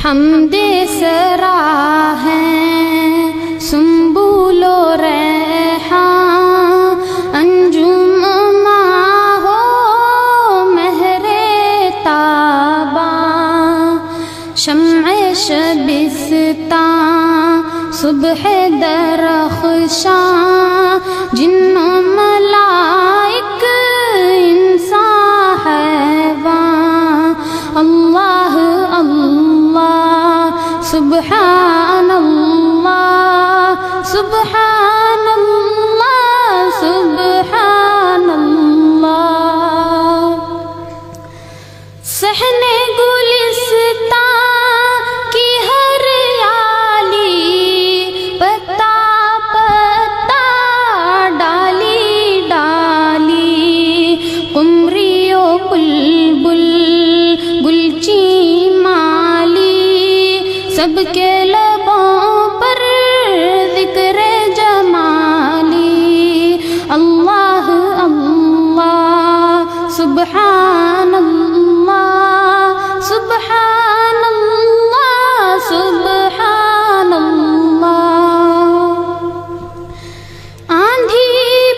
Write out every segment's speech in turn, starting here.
حمد سرا ہیں سنبول و ریحان، انجم ماں ہو مہر تاباں، شمع شبستان صبح درخشاں، جن و ملائک انسان حیوان، اللہ اللہ سبحان اللہ سبحان اللہ سبحان اللہ۔ صحن گلستان کی ہریالی، پتا پتا ڈالی ڈالی، قمری و بلبل گلچی مالی، سب کے لبوں پر ذکر جمالی، اللہ اللہ سبحان اللہ سبحان اللہ سبحان اللہ۔ آندھی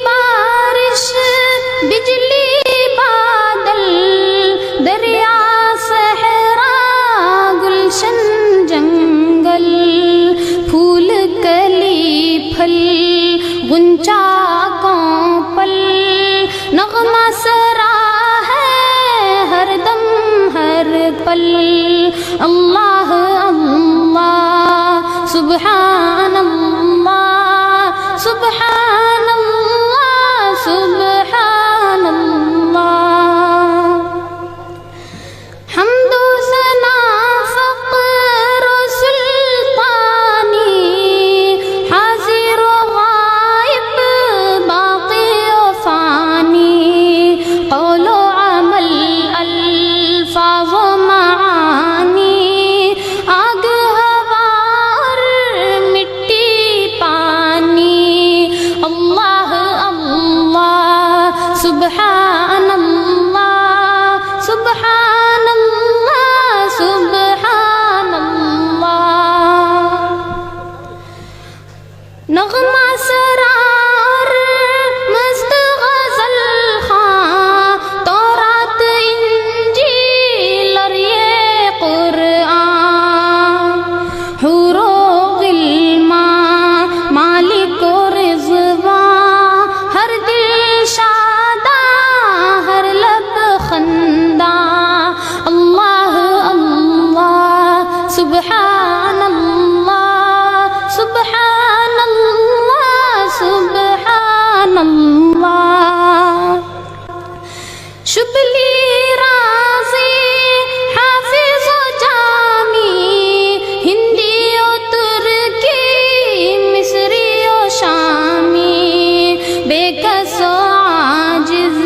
بارش بجلی بادل، دریا صحرا گلشن جنگل، پھول کلی پھل غنچہ کونپل، نغمہ سرا ہے ہر دم ہر پل، اللہ اللہ سبحان اللہ سبحان اللہ سبحان اللہ۔ حمد و ثنا فقر و سلطانی، حاضر و غائب باقی و فانی، قول و عمل الفاظ و معانی، آگ ہوا اور مٹی پانی، اللہ اللہ سبحان اللہ سبحان اللہ سبحان اللہ۔ نغمہ سرار مست غزل خواں، تورات انجیل اور یہ قرآن، حور و غلمان مالک و رضوان، ہر دل شاداں ہر لب خنداں، اللہ اللہ سبحان اللہ سبحان اللہ سبحان اللہ۔ شبلی رازی حافظ و جامی، ہندی و ترکی مصری و شامی، بے کس و عاجز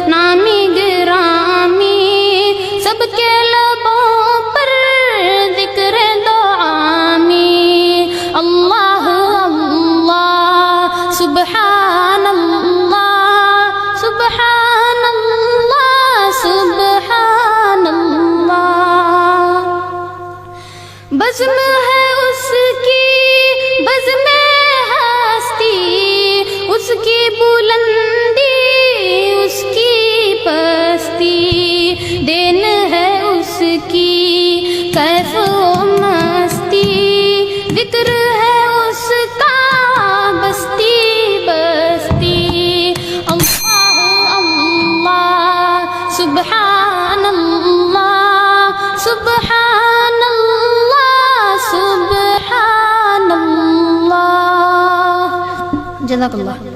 نامی گرامی، سب کے لبوں پر ذکر دعامی، اللہ اللہ سبحان اللہ سبحان اللہ سبحان اللہ۔ بزم ہے اس کی بزم ہستی، اس کی بلندی اس کی پستی، دین ہے اس کی کیف و مستی، ذکر ہے اس کا بستی بستی، اللہ اللہ سبحان اللہ سبحان اللہ سبحان اللہ۔ جزاک اللہ۔